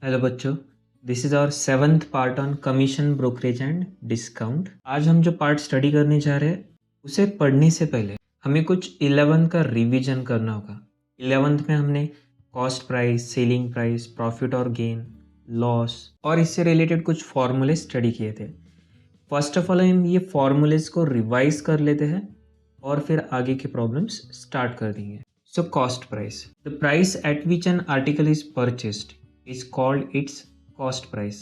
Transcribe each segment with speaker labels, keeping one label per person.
Speaker 1: Hello बच्चों, this is our seventh part on commission brokerage and discount. आज हम जो पार्ट स्टडी करने जा रहे हैं उसे पढ़ने से पहले हमें कुछ 11 का रिवीजन करना होगा। 11th में हमने cost price, selling price, profit और गेन, लॉस और इससे रिलेटेड कुछ फॉर्मूले स्टडी किए थे। फर्स्ट ऑफ ऑल हम ये फॉर्मूलेज को रिवाइज कर लेते हैं और फिर आगे के प्रॉब्लम्स स्टार्ट कर देंगे। सो cost price, the price at which an article is purchased is called its cost price,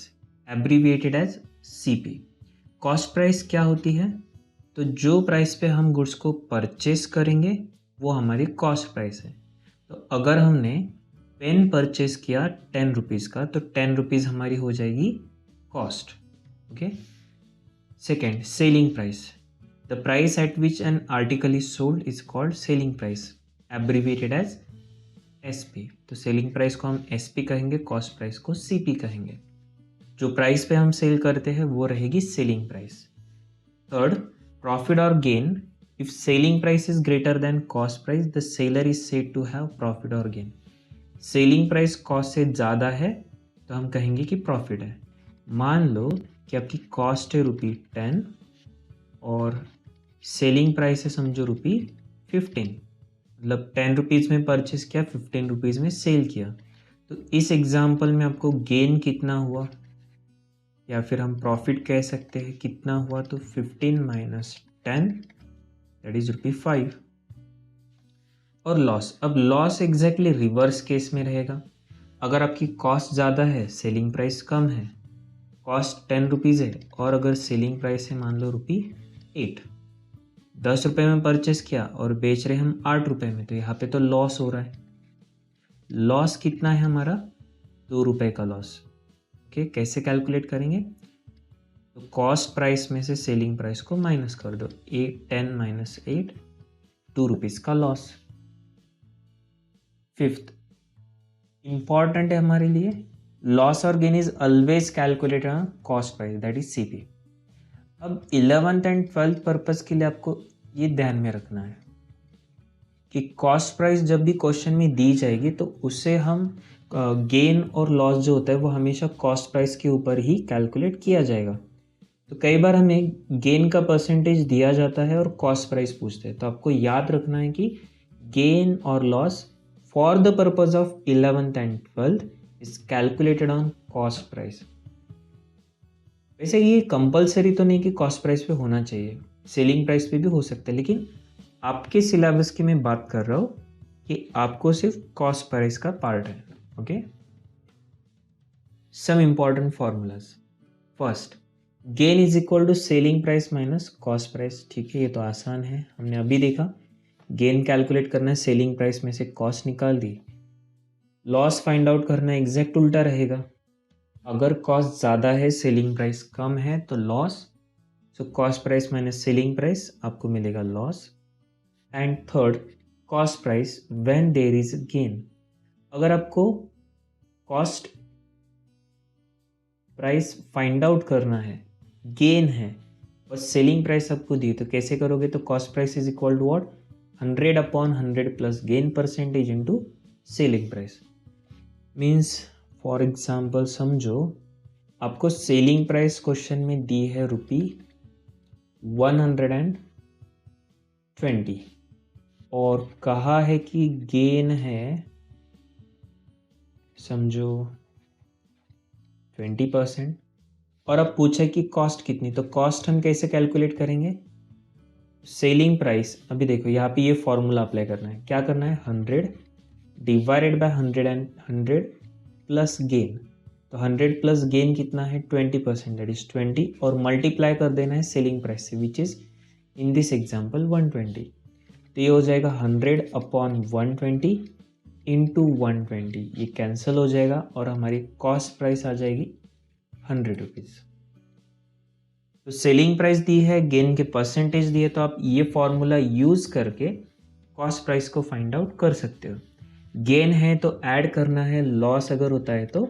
Speaker 1: abbreviated as CP। Cost price क्या होती है? तो जो प्राइस पे हम गुड्स को परचेस करेंगे वो हमारी कॉस्ट प्राइस है। तो अगर हमने पेन परचेस किया 10 रुपीज़ का तो 10 रुपीज़ हमारी हो जाएगी cost. Okay. Second, selling price, the price at which an article is sold is called selling price, abbreviated as SP। तो सेलिंग प्राइस को हम SP कहेंगे, कॉस्ट प्राइस को CP कहेंगे। जो प्राइस पे हम सेल करते हैं वो रहेगी सेलिंग प्राइस। थर्ड, प्रॉफिट और gain, if selling price is greater than cost price the seller is said to have profit और गेन। सेलिंग प्राइस कॉस्ट से ज़्यादा है तो हम कहेंगे कि प्रॉफिट है। मान लो कि आपकी कॉस्ट है ₹10 और सेलिंग प्राइस है समझो ₹15, मतलब 10 रुपीज़ में परचेस किया, 15 रुपीज़ में सेल किया। तो इस एग्जाम्पल में आपको गेन कितना हुआ या फिर हम प्रॉफिट कह सकते हैं कितना हुआ, तो 15 माइनस 10 दैट इज ₹5। और लॉस, अब लॉस एग्जैक्टली रिवर्स केस में रहेगा। अगर आपकी कॉस्ट ज़्यादा है, सेलिंग प्राइस कम है, कॉस्ट 10 रुपीज़ है और अगर सेलिंग प्राइस है मान लो ₹8, 10 रुपये में परचेस किया और बेच रहे हम 8 रुपये में, तो यहाँ पे तो लॉस हो रहा है। लॉस कितना है हमारा? 2 रुपये का लॉस। ओके, कैसे कैलकुलेट करेंगे? तो कॉस्ट प्राइस में से सेलिंग प्राइस को माइनस कर दो, 10 माइनस 8, 2 रुपीज़ का लॉस। फिफ्थ इंपॉर्टेंट है हमारे लिए, लॉस और gain is always calculated on cost price that is CP। अब 11th एंड 12th पर्पज के लिए आपको ये ध्यान में रखना है कि कॉस्ट प्राइस जब भी क्वेश्चन में दी जाएगी तो उससे हम गेन और लॉस जो होता है वो हमेशा कॉस्ट प्राइस के ऊपर ही कैलकुलेट किया जाएगा। तो कई बार हमें गेन का परसेंटेज दिया जाता है और कॉस्ट प्राइस पूछते हैं, तो आपको याद रखना है कि गेन और loss for the purpose of 11th and 12th is calculated on cost price. वैसे ये कंपलसरी तो नहीं कि कॉस्ट प्राइस पे होना चाहिए, सेलिंग प्राइस पे भी हो सकता है, लेकिन आपके सिलेबस की मैं बात कर रहा हूँ कि आपको सिर्फ कॉस्ट प्राइस का पार्ट है। Okay, some important formulas. First, gain is equal to selling price minus cost price. ठीक है, ये तो आसान है, हमने अभी देखा। गेन कैलकुलेट करना है, सेलिंग प्राइस में से कॉस्ट निकाल दी। लॉस फाइंड आउट करना है, एग्जैक्ट उल्टा रहेगा। अगर कॉस्ट ज़्यादा है, सेलिंग प्राइस कम है तो loss, so cost price minus selling price आपको मिलेगा loss. And third, cost price when there is gain. अगर आपको कॉस्ट प्राइस फाइंड आउट करना है, गेन है और सेलिंग प्राइस आपको दी, तो कैसे करोगे? तो cost price is equal to what, 100/100 plus gain percentage into selling price. Means for example समझो आपको सेलिंग प्राइस क्वेश्चन में दी है ₹120 और कहा है कि गेन है समझो 20% और अब पूछा कि कॉस्ट कितनी, तो कॉस्ट हम कैसे कैलकुलेट करेंगे? सेलिंग प्राइस, अभी देखो यहाँ पे ये फॉर्मूला अप्लाई करना है। क्या करना है? 100 डिवाइडेड बाय 100 प्लस गेन। तो 100 प्लस गेन कितना है? 20%, दैट इज 20, और मल्टीप्लाई कर देना है सेलिंग प्राइस से, which is in this example 120। तो ये हो जाएगा 100/120 इंटू 120, ये कैंसिल हो जाएगा और हमारी कॉस्ट प्राइस आ जाएगी 100 रुपीज़। तो सेलिंग प्राइस दी है, गेन के परसेंटेज दिए, तो आप ये फॉर्मूला यूज करके कॉस्ट प्राइस को फाइंड आउट कर सकते हो। गेन है तो ऐड करना है, लॉस अगर होता है तो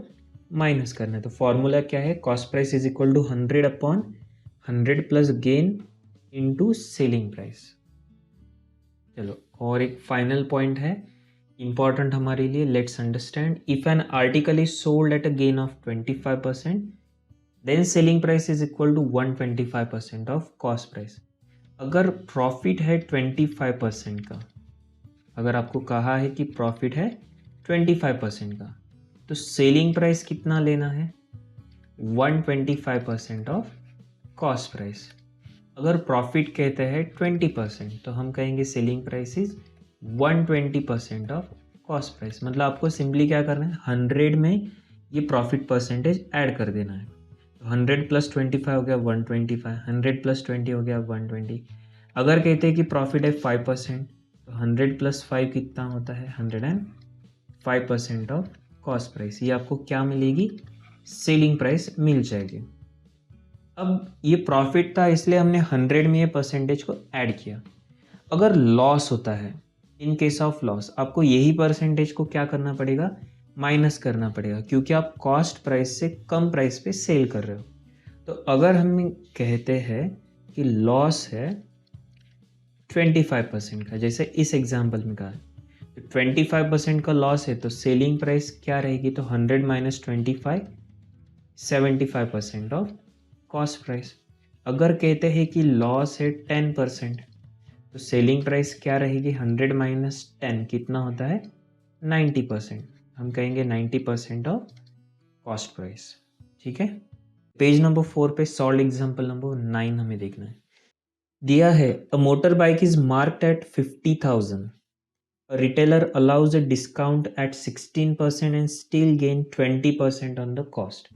Speaker 1: माइनस करना है। तो फॉर्मूला क्या है? Cost price is equal to 100/100 plus gain into selling price. चलो, और एक फाइनल पॉइंट है, इंपॉर्टेंट हमारे लिए, let's understand. If an article is sold at a gain of 25%, then selling price is equal to 125% of cost price. अगर profit है 25% का, अगर आपको कहा है कि प्रॉफिट है 25% का, तो सेलिंग प्राइस कितना लेना है? 125% ऑफ कॉस्ट प्राइस। अगर प्रॉफिट कहते हैं 20%, तो हम कहेंगे selling price is 120% of cost price. मतलब आपको सिंपली क्या करना है, 100 में ये प्रॉफिट परसेंटेज ऐड कर देना है। तो 100 प्लस 25 हो गया 125, 100 प्लस 20 हो गया 120। अगर कहते हैं कि प्रॉफिट है 5%, तो 100 प्लस 5 कितना होता है? 105% ऑफ कॉस्ट प्राइस। ये आपको क्या मिलेगी? सेलिंग प्राइस मिल जाएगी। अब ये प्रॉफिट था, इसलिए हमने 100 में ये परसेंटेज को ऐड किया। अगर लॉस होता है, इन केस ऑफ लॉस, आपको यही परसेंटेज को क्या करना पड़ेगा? माइनस करना पड़ेगा, क्योंकि आप कॉस्ट प्राइस से कम प्राइस पे सेल कर रहे हो। तो अगर हम कहते हैं कि लॉस है 25% का, जैसे इस एग्जाम्पल में कहा है, तो 25% का लॉस है, तो सेलिंग प्राइस क्या रहेगी? तो 100 माइनस 25, 75% ऑफ कॉस्ट प्राइस। अगर कहते हैं कि लॉस है 10%, तो सेलिंग प्राइस क्या रहेगी? 100 माइनस 10 कितना होता है? 90%। हम कहेंगे 90% ऑफ कॉस्ट प्राइस। ठीक है। पेज नंबर 4 पे सॉल्व एग्जाम्पल नंबर 9 हमें देखना है। दिया है a motor bike is marked at 50,000, a retailer allows a discount at 16% and still gain 20% on the cost.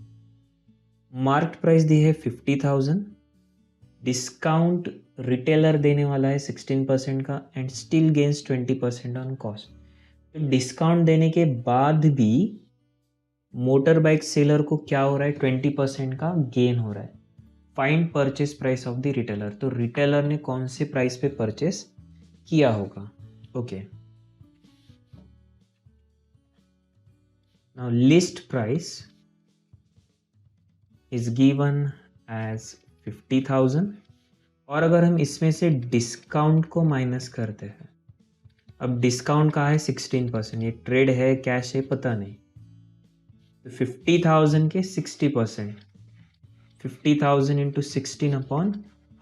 Speaker 1: Marked price दी है 50,000, डिस्काउंट रिटेलर देने वाला है 16% का, and still gains 20% on cost. तो डिस्काउंट देने के बाद भी मोटर बाइक सेलर को क्या हो रहा है? 20% का गेन हो रहा है। Find purchase price of the retailer. तो रिटेलर ने कौन से प्राइस पे परचेस किया होगा? Okay, now list price is given as 50,000, और अगर हम इसमें से डिस्काउंट को माइनस करते हैं, अब डिस्काउंट कहाँ है? 16%। ये ट्रेड है, कैश है, पता नहीं। तो 50,000 के 60%, 50,000 इंटू 16 अपॉन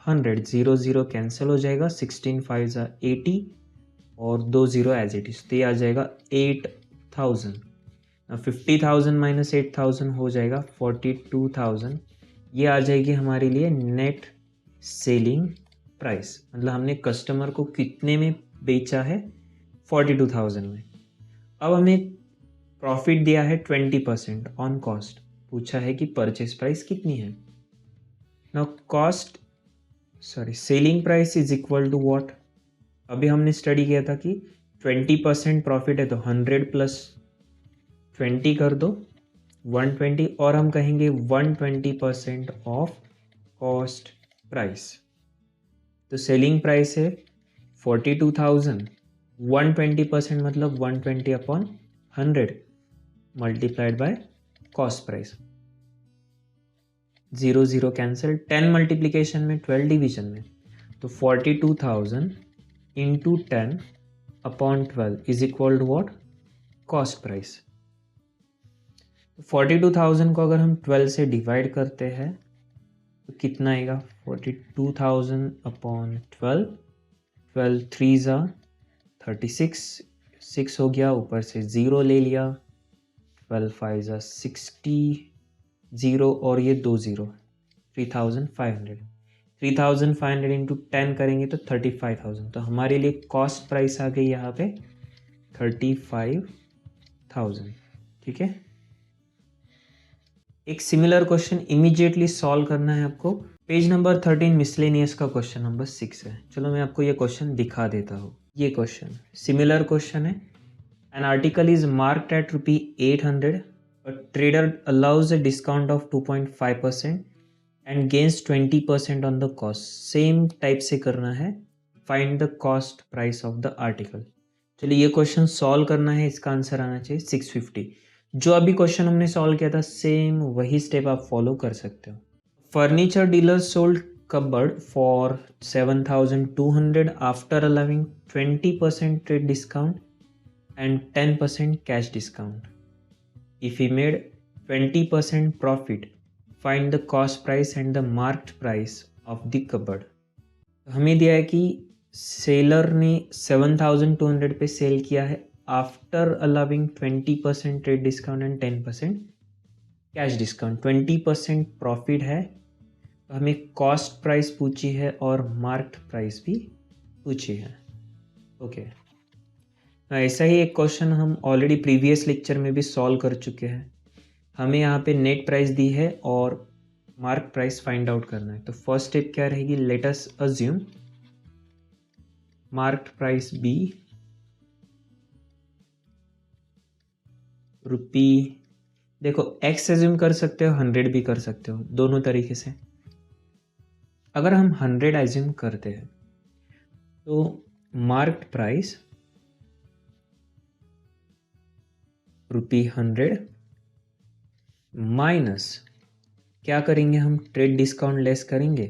Speaker 1: 100, 0 0 कैंसिल हो जाएगा, 16 5 80 और 2 0 एज इट इज, तो ये आ जाएगा 8,000। 50,000 माइनस 8,000 हो जाएगा 42,000। ये आ जाएगी हमारे लिए नेट सेलिंग प्राइस। मतलब हमने कस्टमर को कितने में बेचा है? 42,000 में। अब हमें प्रॉफिट दिया है 20% ऑन कॉस्ट, पूछा है कि परचेस प्राइस कितनी है। Now cost selling price is equal to what? अभी हमने स्टडी किया था कि 20% प्रॉफिट है, तो 100 प्लस 20 कर दो 120, और हम कहेंगे 120% ऑफ कॉस्ट प्राइस। तो सेलिंग प्राइस है 42,000, 120% मतलब 120 upon 100 multiplied by cost price. 0 0 cancel, 10 multiplication में 12 डिवीजन में, तो 42,000 into 10 upon 12 is equal to what? Cost price. 42,000 को अगर हम 12 से डिवाइड करते हैं तो कितना आएगा? 42,000 अपॉन 12, 12 3 ज़ा 36, 6 हो गया, ऊपर से 0 ले लिया, 12 5 ज़ा 60, 0 और ये 2 0, 3,500। 3,500 इंटू 10 करेंगे तो 35,000। तो हमारे लिए कॉस्ट प्राइस आ गई यहाँ पे 35,000। ठीक है। एक सिमिलर क्वेश्चन इमीडिएटली सॉल्व करना है आपको। पेज नंबर 13 मिसलेनियस का क्वेश्चन नंबर 6 है। चलो मैं आपको ये क्वेश्चन दिखा देता हूँ। ये क्वेश्चन सिमिलर क्वेश्चन है। An article is marked at ₹800, a trader allows a discount of 2.5% and gains 20% on the cost. Same type से करना है। Find the cost price of the article. चलिए ये क्वेश्चन सॉल्व करना है, इसका आंसर आना चाहिए 650। जो अभी क्वेश्चन हमने सॉल्व किया था सेम वही स्टेप आप फॉलो कर सकते हो। Furniture dealer sold cupboard for 7,200 after allowing 20% trade discount and 10% cash discount. If he made 20% profit, find the cost price and the marked price of the cupboard. हमें दिया है कि सेलर ने 7,200 पे सेल किया है after allowing 20% trade discount and 10% cash discount. 20% profit है, तो हमें कॉस्ट प्राइस पूछी है और मार्क्ड प्राइस भी पूछी है. ओके, ऐसा ही एक क्वेश्चन हम ऑलरेडी प्रीवियस लेक्चर में भी सॉल्व कर चुके हैं. हमें यहाँ पे नेट प्राइस दी है और मार्क प्राइस फाइंड आउट करना है. तो फर्स्ट स्टेप क्या रहेगी, let us assume marked price be rupee, देखो एक्स एज्यूम कर सकते हो, 100 भी कर सकते हो, दोनों तरीके से. अगर हम 100 एज्यूम करते हैं तो मार्क्ड प्राइस ₹100 माइनस क्या करेंगे, हम ट्रेड डिस्काउंट लेस करेंगे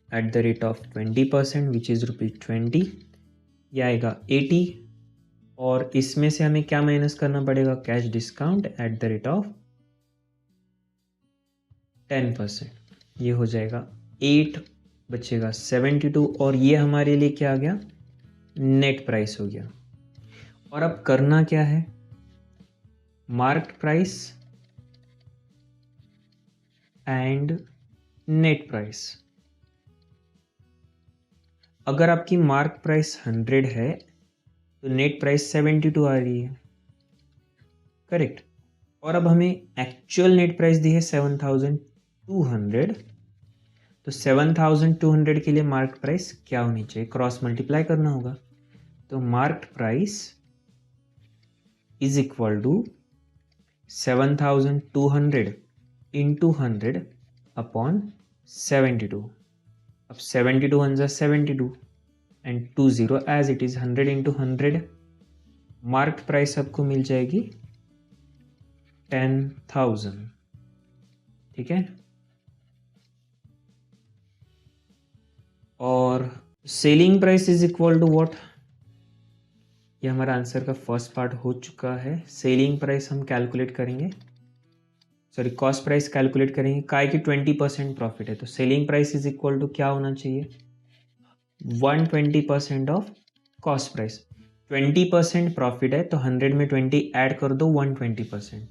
Speaker 1: at the rate of 20% which is ₹20. यह आएगा 80 और इसमें से हमें क्या माइनस करना पड़ेगा, cash discount at the rate of 10%. ये हो जाएगा 8 बचेगा 72 और ये हमारे लिए क्या आ गया, नेट प्राइस हो गया. और अब करना क्या है, marked price and net price. अगर आपकी मार्क प्राइस 100 है तो नेट प्राइस 72 आ रही है, करेक्ट. और अब हमें एक्चुअल नेट प्राइस दी है 7,200, तो 7,200 के लिए मार्क प्राइस क्या होनी चाहिए, क्रॉस मल्टीप्लाई करना होगा. तो marked price is equal to 7,200 into 100 upon 72. अब 72 वन जा 72 and 20 as it is 100 into 100. Marked price आपको मिल जाएगी 10,000. ठीक है, और selling price is equal to what, ये हमारा आंसर का फर्स्ट पार्ट हो चुका है. सेलिंग प्राइस हम कैलकुलेट करेंगे, सॉरी कॉस्ट प्राइस कैलकुलेट करेंगे, काय की 20% प्रॉफिट है तो selling price is equal to क्या होना चाहिए, 120% ऑफ कॉस्ट प्राइस. 20% प्रॉफिट है तो 100 में 20 ऐड कर दो, 120%.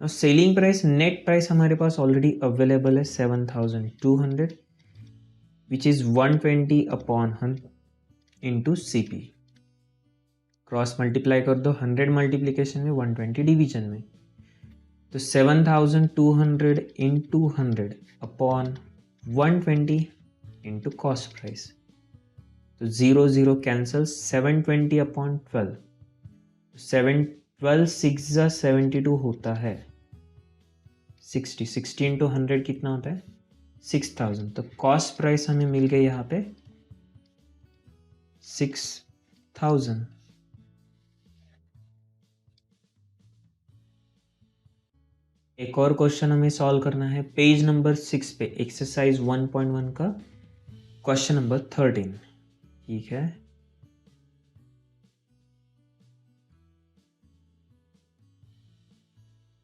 Speaker 1: और सेलिंग प्राइस, नेट प्राइस हमारे पास ऑलरेडी अवेलेबल है 7,200 which is 120 upon 100 into CP. Cross multiply कर दो, 100 मल्टीप्लीकेशन में, 120 डिवीजन में. तो 7,200 into 100 upon 120 into cost price. तो 0 0 कैंसल, 720 अपॉन 12. 12 6 जा 72 होता है 60. 60 इंटू 100 कितना होता है 6,000. तो कॉस्ट प्राइस हमें मिल गई यहाँ पे 6,000. एक और क्वेश्चन हमें सॉल्व करना है पेज नंबर 6 पे, एक्सरसाइज 1.1 का क्वेश्चन नंबर 13. ठीक है,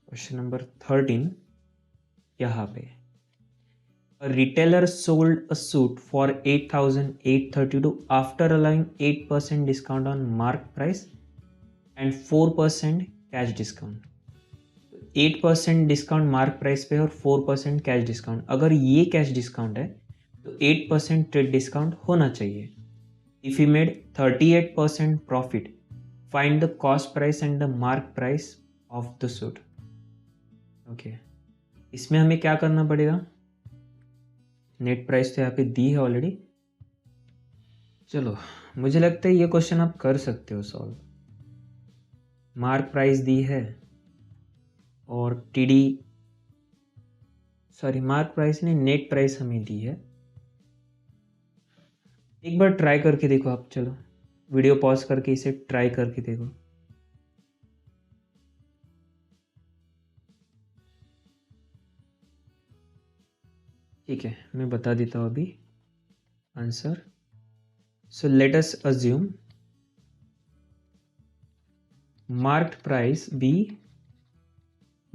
Speaker 1: क्वेश्चन नंबर 13 यहाँ पे, a retailer sold a suit for 8,832 after allowing 8% discount on mark price and 4% cash discount. 8% discount mark price पे और 4% कैश डिस्काउंट. अगर ये कैश डिस्काउंट है तो 8% ट्रेड डिस्काउंट होना चाहिए. If you made 38% profit, find the cost price and the mark price of the suit. Okay, इसमें हमें क्या करना पड़ेगा, नेट प्राइस तो यहाँ पे दी है ऑलरेडी. चलो, मुझे लगता है ये क्वेश्चन आप कर सकते हो सॉल्व. मार्क प्राइस दी है और टीडी, सॉरी मार्क प्राइस ने नेट प्राइस हमें दी है. एक बार ट्राई करके देखो आप, चलो वीडियो पॉज करके इसे ट्राई करके देखो. ठीक है, मैं बता देता हूँ अभी answer. So let us assume marked price be,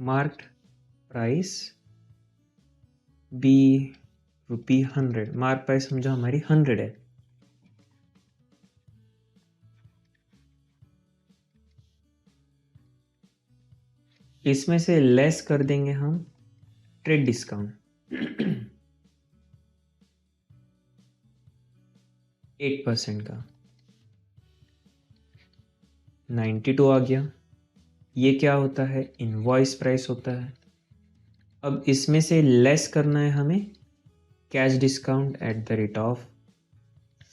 Speaker 1: marked price be ₹100, mark price समझो हमारी 100 है। इसमें से लेस कर देंगे हम ट्रेड डिस्काउंट 8% का, 92 आ गया। ये क्या होता है? इनवॉइस प्राइस होता है। अब इसमें से लेस करना है हमें cash discount at the rate of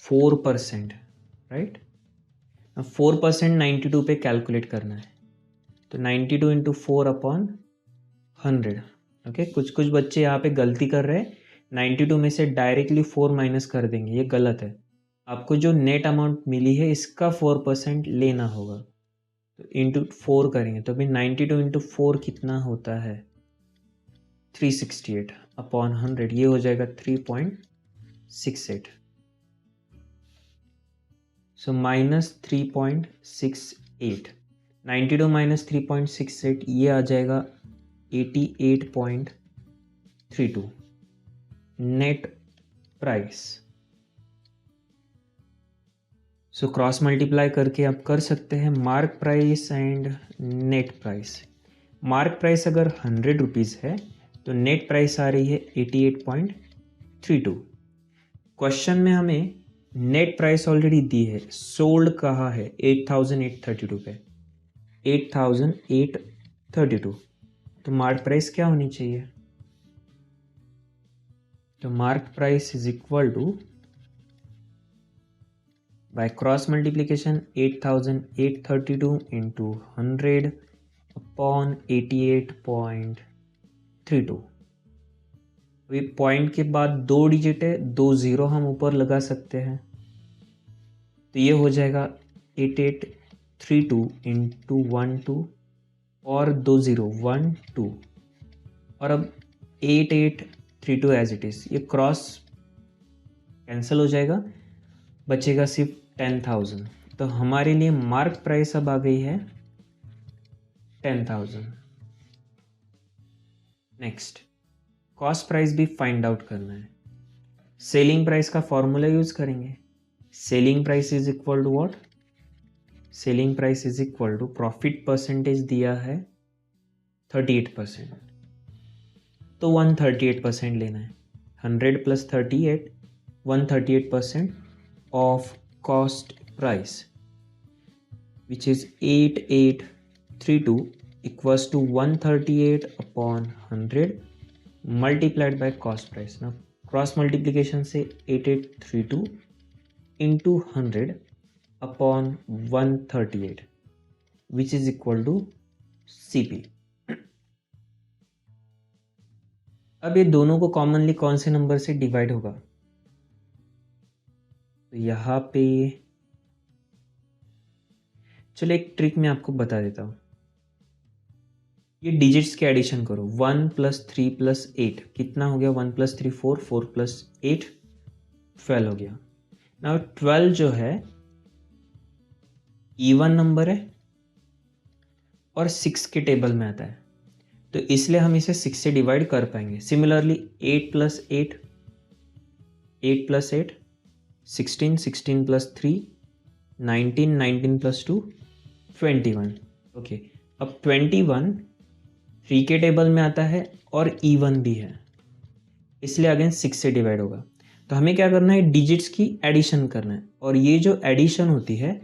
Speaker 1: 4%, right. अब 4% 92 पे कैलकुलेट करना है, तो 92 इंटू 4/100। ओके, कुछ कुछ बच्चे यहाँ पे गलती कर रहे हैं, 92 में से डायरेक्टली 4 माइनस कर देंगे, ये गलत है। आपको जो नेट अमाउंट मिली है इसका 4% लेना होगा, तो इंटू 4 करेंगे, तो अभी 92 इंटू 4 कितना होता है? 368/100, ये हो जाएगा 3.68। सो माइनस 3.68, 92 माइनस 3.68, ये आ जाएगा 88.32 net price. So cross multiply करके आप कर सकते हैं mark price and net price. Mark price अगर 100 रुपीज़ है तो नेट प्राइस आ रही है 88.32। क्वेश्चन में हमें नेट प्राइस ऑलरेडी दी है, सोल्ड कहाँ है? 8832 पे, 8832, तो मार्क प्राइस क्या होनी चाहिए? तो mark price is equal to, by cross multiplication, 8832 into 100 upon 88.32। अभी पॉइंट के बाद 2 डिजिट है, 2 ज़ीरो हम ऊपर लगा सकते हैं, तो ये हो जाएगा 8832 इंटू 12 और 2 ज़ीरो 12, और अब 8832 एज इट इज़, ये क्रॉस कैंसिल हो जाएगा, बचेगा सिर्फ 10,000। तो हमारे लिए मार्क प्राइस अब आ गई है 10,000। नेक्स्ट, कॉस्ट प्राइस भी फाइंड आउट करना है। सेलिंग प्राइस का फॉर्मूला यूज करेंगे। Selling price is equal to what? Selling price is equal to, profit percentage दिया है 38%, तो 138% लेना है। 100 plus 38, 138% of cost price, which is 8832 equals to 138/100 multiplied by cost price. Now cross multiplication से 8832 into 100/138 which is equal to CP. अब ये दोनों को कॉमनली कौन से नंबर से डिवाइड होगा? तो यहाँ पे चलो एक ट्रिक मैं आपको बता देता हूँ। ये डिजिट्स के एडिशन करो, 1 + 3 + 8 कितना हो गया? 1 + 3 4, 4 + 8 12 हो गया। नाउ 12 जो है इवन नंबर है और 6 के टेबल में आता है, तो इसलिए हम इसे 6 से डिवाइड कर पाएंगे। सिमिलरली 8 + 8, 8 + 8 16, 16 + 3 19, 19 + 2 21। ओके, अब 21 3 के टेबल में आता है और इवन भी है, इसलिए अगेन 6 से डिवाइड होगा। तो हमें क्या करना है? डिजिट्स की एडिशन करना है, और ये जो एडिशन होती है,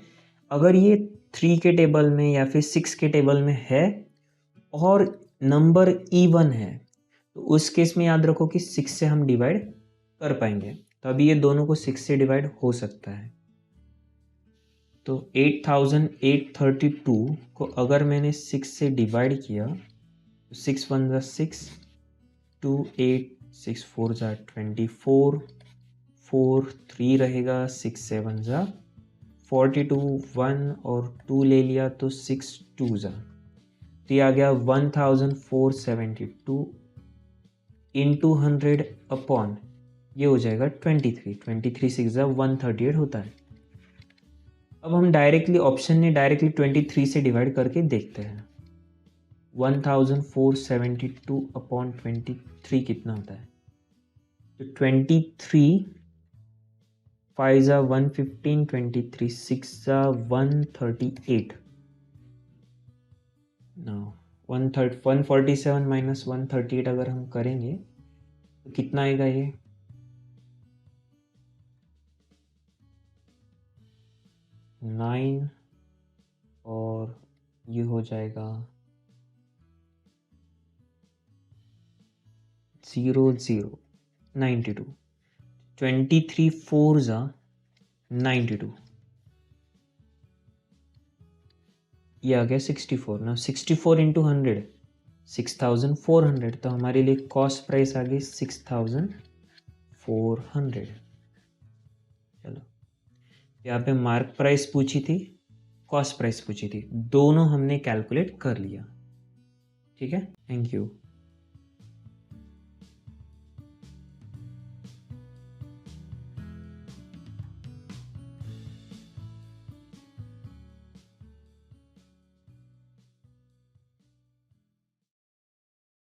Speaker 1: अगर ये 3 के टेबल में या फिर 6 के टेबल में है और नंबर इवन है, तो उस केस में याद रखो कि 6 से हम डिवाइड कर पाएंगे। तो अभी ये दोनों को 6 से डिवाइड हो सकता है। तो 8832 को अगर मैंने 6 से डिवाइड किया, 6 × 1 = 6, 2 8 6 4 = 24, 4 3 रहेगा, 6 7 = 42, 1 और 2 ले लिया तो 6 2 = तो ये आ गया 1472 इंटू 100 अपॉन, ये हो जाएगा 23, 23 6 = 138 होता है। अब हम डायरेक्टली ऑप्शन ने डायरेक्टली 23 से डिवाइड करके देखते हैं 1472 अपॉन 23 कितना होता है। तो 23 5 ज़ा 115, 23 6 ज़ा 138 ना 147 माइनस 138 अगर हम करेंगे तो कितना आएगा ये 9 और ये हो जाएगा 0 0 92 23 4 ज़ा 92 ये आ गया 64 ना 64 इंटू 100 6400 तो हमारे लिए कॉस्ट प्राइस आ गई 6400। चलो यहाँ पे मार्क प्राइस पूछी थी, कॉस्ट प्राइस पूछी थी, दोनों हमने कैलकुलेट कर लिया। ठीक है, थैंक यू।